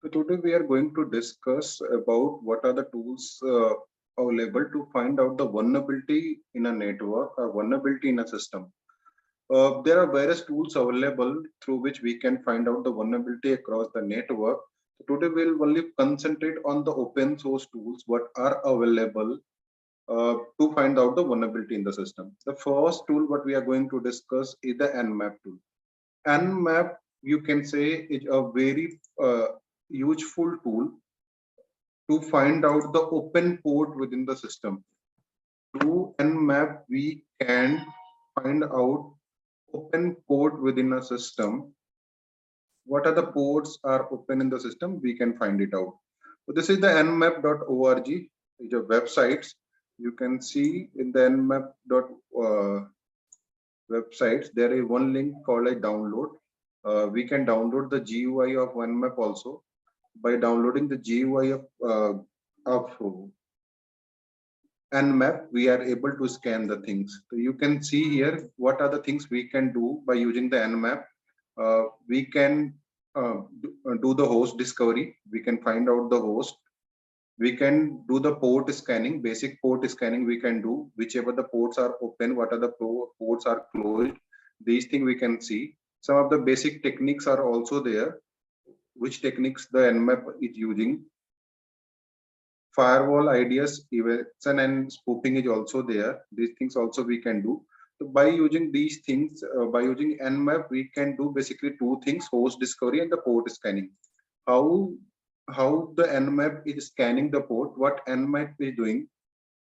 So today we are going to discuss about what are the tools available to find out the vulnerability in a network or vulnerability in a system. There are various tools available through which we can find out the vulnerability across the network. So today we'll only concentrate on the open source tools what are available to find out the vulnerability in the system. The first tool what we are going to discuss is the Nmap tool. Nmap, you can say, is a very useful tool to find out the open port within the system. Through Nmap, we can find out open port within a system. What are the ports are open in the system? We can find it out. So this is the nmap.org. It's a website. You can see in the nmap websites there is one link called a download. We can download the GUI of Nmap also. By downloading the GUI of Nmap, we are able to scan the things. So you can see here what are the things we can do by using the Nmap. We can do the host discovery. We can find out the host. We can do the port scanning, basic port scanning we can do, whichever the ports are open, what are the ports are closed. These things we can see. Some of the basic techniques are also there, which techniques the Nmap is using. Firewall ideas, evasion and spoofing is also there. These things also we can do. So by using these things, by using Nmap, we can do basically two things: host discovery and the port scanning. How the Nmap is scanning the port, what Nmap is doing,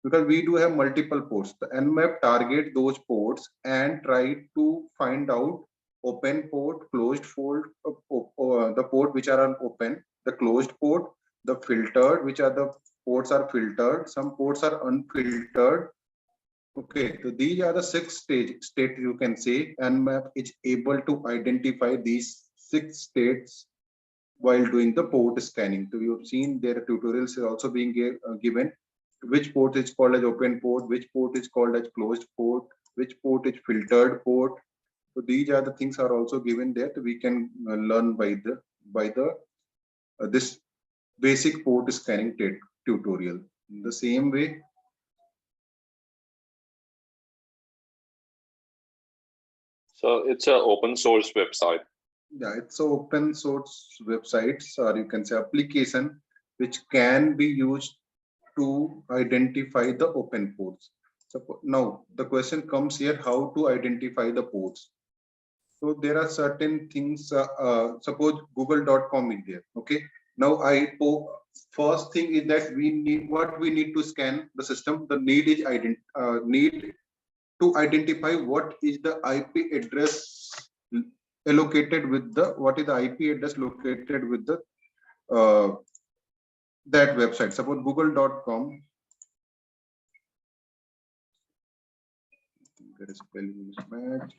because we do have multiple ports. The Nmap target those ports and try to find out open port, closed port, the port which are open, the closed port, the filtered, which are the ports are filtered, some ports are unfiltered. Okay, so these are the six states you can say. Nmap is able to identify these 6 states while doing the port scanning. So you've seen there are tutorials are also being given. Which port is called as open port, which port is called as closed port, which port is filtered port. So these are the things are also given there. So we can learn by the this basic port scanning tutorial. In the same way, so it's an open source website. Yeah, it's an open source websites, or you can say application, which can be used to identify the open ports. So now the question comes here: how to identify the ports? So there are certain things. Suppose Google.com is there. Okay. Now first thing is that we need to scan the system. The need is need to identify what is the IP address allocated with the IP address located with the that website. Suppose Google.com. There is spelling mismatch.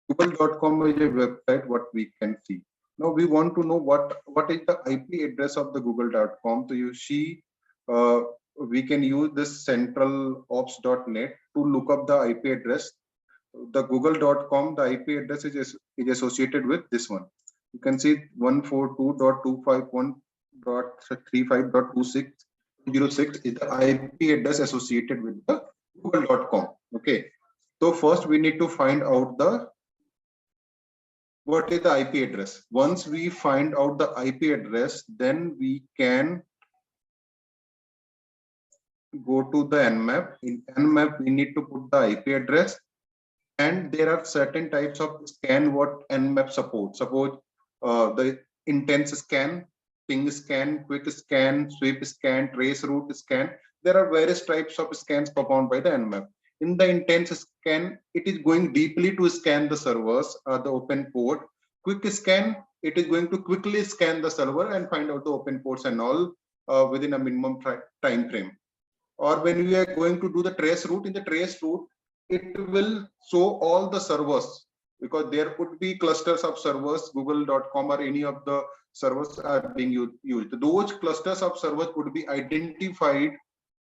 Google.com is a website what we can see. Now we want to know what is the IP address of the Google.com. So you see, we can use this central ops.net to look up the IP address. The Google.com, the IP address is associated with this one. You can see 142.251.35.2606 is the IP address associated with the Google.com. Okay. So first we need to find out what is the IP address. Once we find out the IP address, then we can go to the Nmap. In Nmap, we need to put the IP address, and there are certain types of scan what Nmap supports. Suppose the intense scan, ping scan, quick scan, sweep scan, traceroute scan. There are various types of scans performed by the Nmap. In the intense scan, it is going deeply to scan the servers, the open port. Quick scan, it is going to quickly scan the server and find out the open ports and all within a minimum time frame. Or when we are going to do the traceroute, in the traceroute, it will show all the servers, because there could be clusters of servers, Google.com or any of the servers are being used. Those clusters of servers could be identified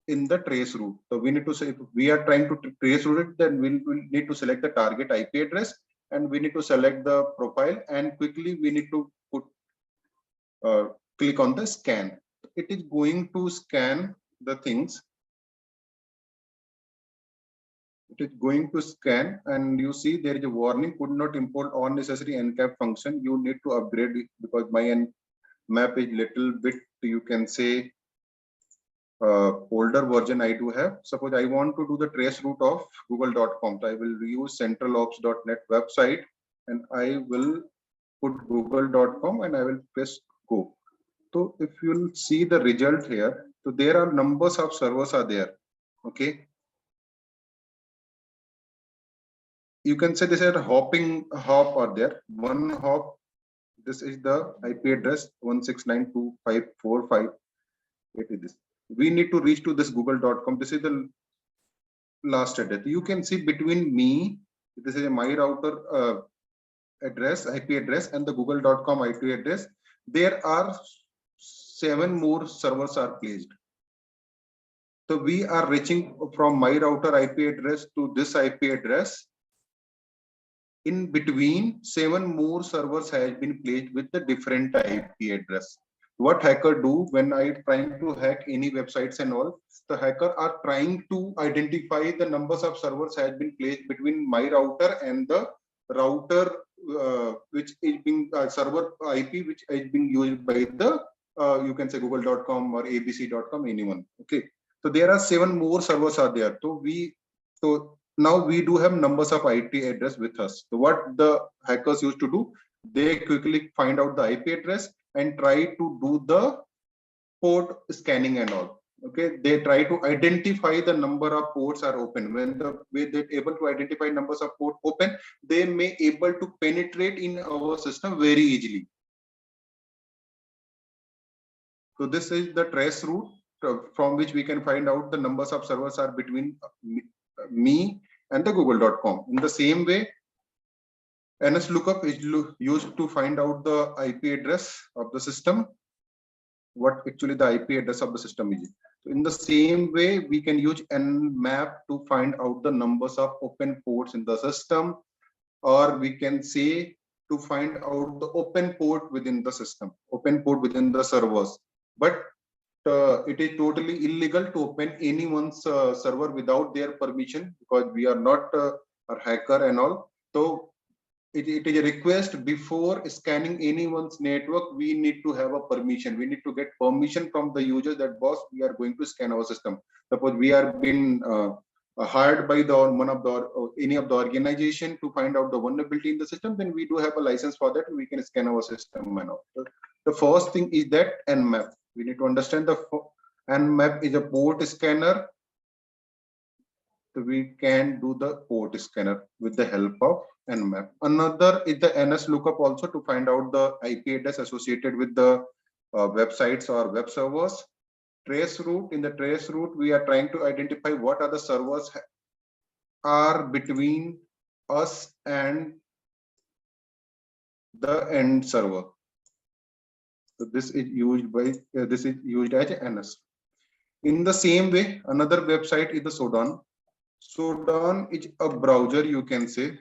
in the traceroute. So we need to say, if we are trying to traceroute it, then we'll need to select the target IP address and we need to select the profile, and quickly we need to put click on the scan. It is going to scan the things. It is going to scan, and you see there is a warning: could not import unnecessary encap function. You need to upgrade it because my Nmap is little bit, you can say, older version I do have. Suppose I want to do the traceroute of google.com. So I will use centralops.net website, and I will put google.com and I will press go. So if you'll see the result here, so there are numbers of servers are there. Okay. You can say this is a hop are there. One hop. This is the IP address 169.254.5. It is this. We need to reach to this google.com. This is the last address. You can see between me, this is my router address, IP address, and the google.com IP address. There are 7 more servers are placed. So we are reaching from my router IP address to this IP address. In between, 7 more servers has been placed with the different IP address. What hacker do when I trying to hack any websites and all, the hacker are trying to identify the numbers of servers has been placed between my router and the router which is being server IP which is being used by the you can say google.com or abc.com, anyone. Okay, so there are 7 more servers are there. So now we do have numbers of IP address with us. So what the hackers used to do, they quickly find out the IP address and try to do the port scanning and all. Okay, they try to identify the number of ports are open. When they're able to identify numbers of port open, they may able to penetrate in our system very easily. So this is the traceroute from which we can find out the numbers of servers are between me and the google.com. In the same way, NS lookup is used to find out the IP address of the system, what actually the IP address of the system is. So in the same way, we can use Nmap to find out the numbers of open ports in the system, or we can say to find out the open port within the system, open port within the servers. But it is totally illegal to open anyone's server without their permission, because we are not a hacker and all. So it is a request before scanning anyone's network. We need to have a permission. We need to get permission from the user that boss, we are going to scan our system. Suppose we are been hired by the one of the any of the organization to find out the vulnerability in the system, then we do have a license for that. We can scan our system and all. The first thing is that Nmap. We need to understand the Nmap is a port scanner. So we can do the port scanner with the help of Nmap. Another is the NS lookup also to find out the IP address associated with the websites or web servers. Traceroute, in the traceroute, we are trying to identify what are the servers are between us and the end server. So this is used by this is used as NS. In the same way, another website is the Shodan. Shodan is a browser, you can say.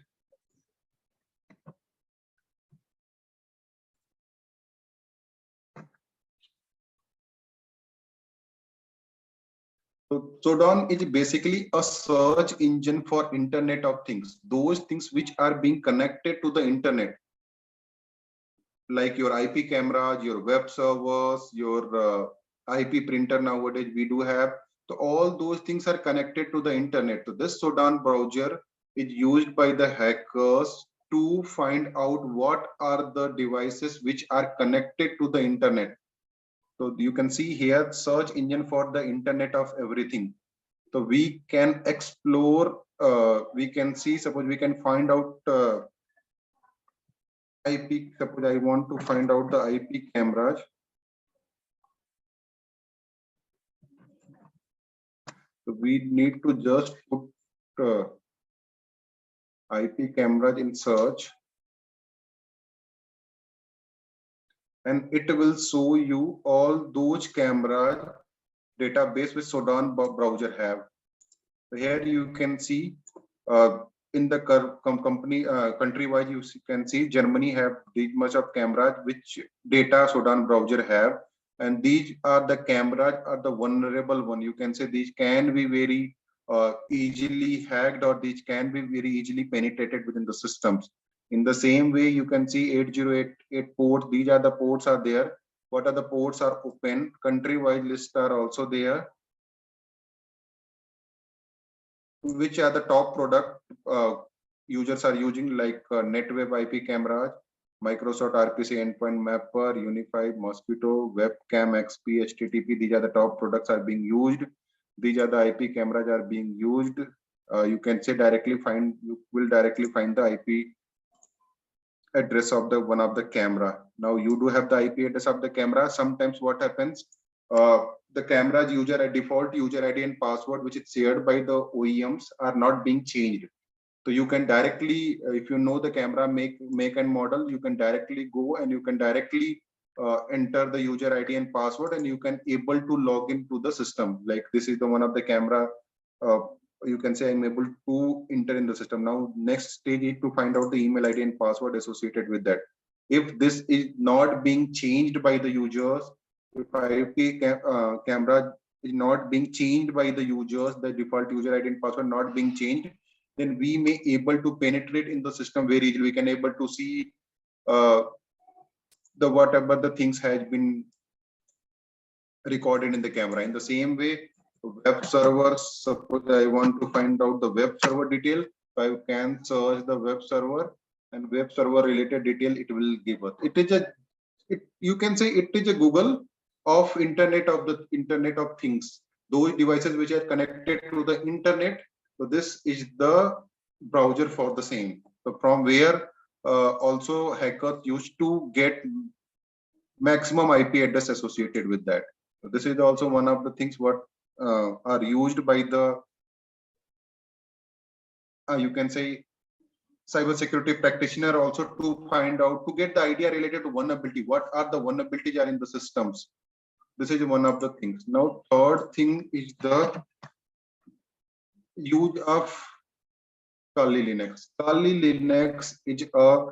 So Shodan is basically a search engine for Internet of Things. Those things which are being connected to the internet, like your IP cameras, your web servers, your IP printer nowadays we do have. So all those things are connected to the internet. So this Shodan browser is used by the hackers to find out what are the devices which are connected to the internet. So you can see here search engine for the internet of everything. So we can explore, we can see, suppose we can find out IP, suppose I want to find out the IP cameras. So we need to just put IP cameras in search, and it will show you all those cameras database which Shodan browser have. So here you can see in the company country wise, you can see Germany have this much of cameras which data Shodan browser have, and these are the cameras are the vulnerable one. You can say these can be very easily hacked, or these can be very easily penetrated within the systems. In the same way, you can see 8088 ports. These are the ports are there. What are the ports are open? Country wise lists are also there. Which are the top product users are using, like NetWeb IP cameras, Microsoft RPC endpoint mapper, Unified Mosquito, Webcam XP, HTTP. These are the top products are being used. These are the IP cameras are being used. You can say you will directly find the IP address of the one of the camera. Now you do have the IP address of the camera. Sometimes what happens, the camera's default user ID and password, which is shared by the OEMs, are not being changed. So you can directly, if you know the camera make and model, you can directly go and you can directly enter the user ID and password, and you can able to log into the system. Like this is the one of the camera. You can say I'm able to enter in the system. Now next stage is to find out the email ID and password associated with that. If this is not being changed by the users, if IP camera is not being changed by the users, the default user ID and password not being changed, then we may able to penetrate in the system very easily. We can able to see the whatever the things has been recorded in the camera. In the same way, web servers, suppose I want to find out the web server detail, I can search the web server, and web server related detail it will give us. It is you can say it is a Google of internet of things. Those devices which are connected to the internet. So this is the browser for the same. So from where also hackers used to get maximum IP address associated with that. So this is also one of the things what are used by the you can say cybersecurity practitioner also to find out, to get the idea related to vulnerability. What are the vulnerabilities are in the systems? This is one of the things. Now third thing is the use of Kali Linux. Kali Linux is a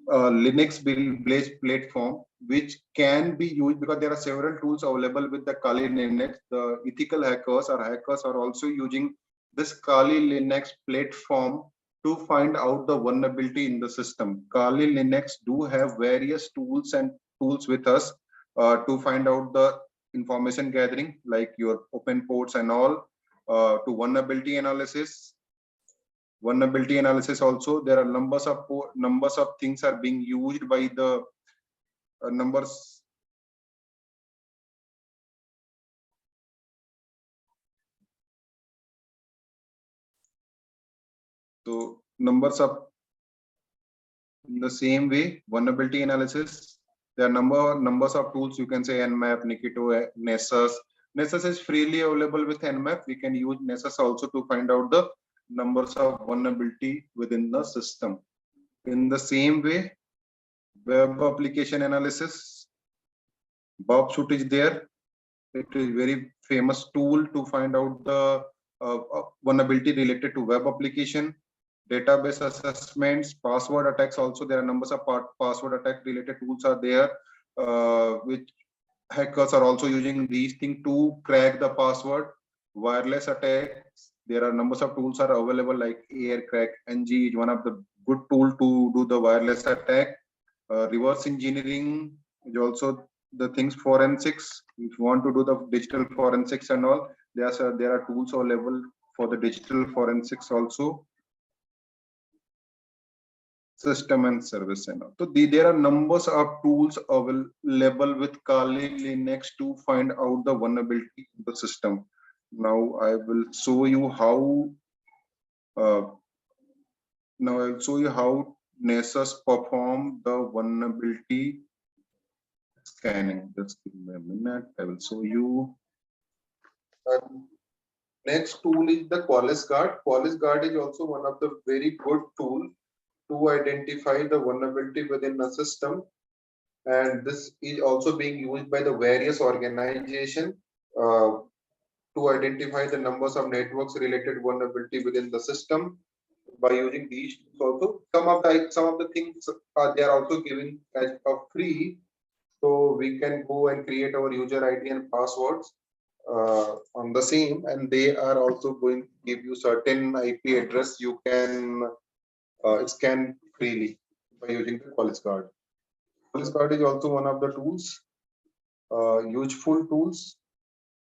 Linux-based platform which can be used because there are several tools available with the Kali Linux. The ethical hackers or hackers are also using this Kali Linux platform to find out the vulnerability in the system. Kali Linux do have various tools with us to find out the information gathering, like your open ports and all, to vulnerability analysis. Vulnerability analysis also, there are numbers of things are being used by the numbers. So numbers of, in the same way, vulnerability analysis, there are numbers of tools. You can say Nmap, Nikto, Nessus. Nessus is freely available with Nmap. We can use Nessus also to find out the numbers of vulnerability within the system. In the same way, web application analysis, VAPT is there. It is very famous tool to find out the vulnerability related to web application. Database assessments, password attacks also, there are numbers of password attack related tools are there, which hackers are also using these things to crack the password. Wireless attacks, there are numbers of tools are available, like Aircrack-ng is one of the good tool to do the wireless attack. Reverse engineering is also the things. Forensics, if you want to do the digital forensics and all, there are tools available for the digital forensics also. System and service and all. So there are numbers of tools available with Kali Linux to find out the vulnerability in the system. Now I will show you how. Now I'll show you how Nessus perform the vulnerability scanning. Just give me a minute. I will show you. Next tool is the Qualys Guard. Qualys Guard is also one of the very good tool to identify the vulnerability within a system, and this is also being used by the various organizations to identify the numbers of networks related vulnerability within the system. by using these also. Some of the things they are also giving as a free, so we can go and create our user ID and passwords on the same, and they are also going to give you certain IP address you can scan freely by using the Police Guard. Police Guard is also one of the tools, useful tools.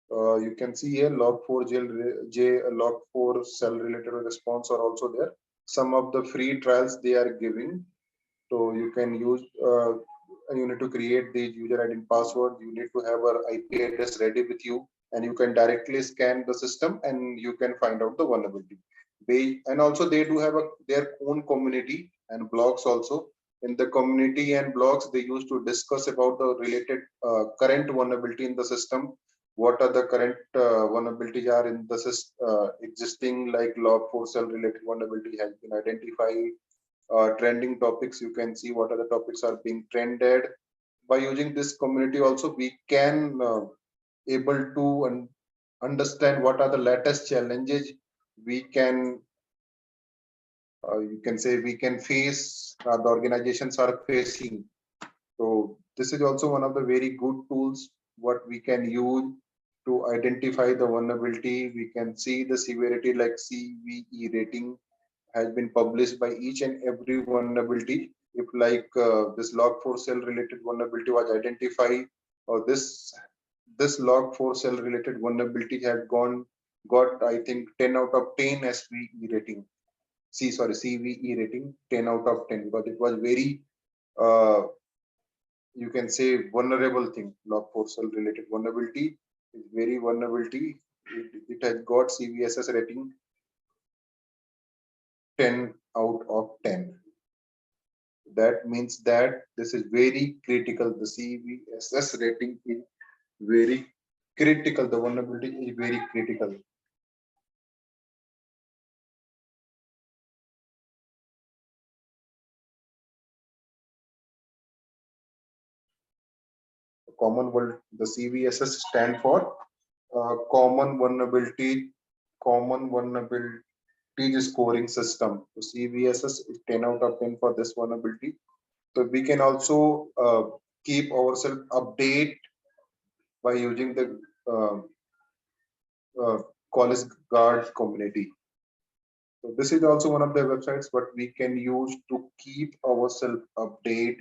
You can see here log4j, log4 cell related response are also there. Some of the free trials they are giving, so you can use. You need to create the user ID and password. You need to have an IP address ready with you, and you can directly scan the system and you can find out the vulnerability. And also they do have their own community and blogs also. In the community and blogs, they used to discuss about the related current vulnerability in the system. What are the current vulnerabilities are in the existing, like log4 cell related vulnerability has been identified. Trending topics, you can see what are the topics are being trended. By using this community also, we can able to understand what are the latest challenges we can you can say we can face, the organizations are facing. So this is also one of the very good tools what we can use to identify the vulnerability. We can see the severity, like CVE rating has been published by each and every vulnerability. If like this log4 cell related vulnerability was identified, or this log4 cell related vulnerability had got I think 10 out of 10 SVE rating. CVE rating 10 out of 10, because it was very you can say vulnerable thing. Log4 cell related vulnerability is very vulnerability. It has got CVSS rating 10 out of 10. That means that this is very critical. The CVSS rating is very critical. The vulnerability is very critical. The CVSS stand for common vulnerability scoring system. So CVSS is 10 out of 10 for this vulnerability. So we can also keep ourselves update by using the College Guard community. So this is also one of the websites what we can use to keep ourselves update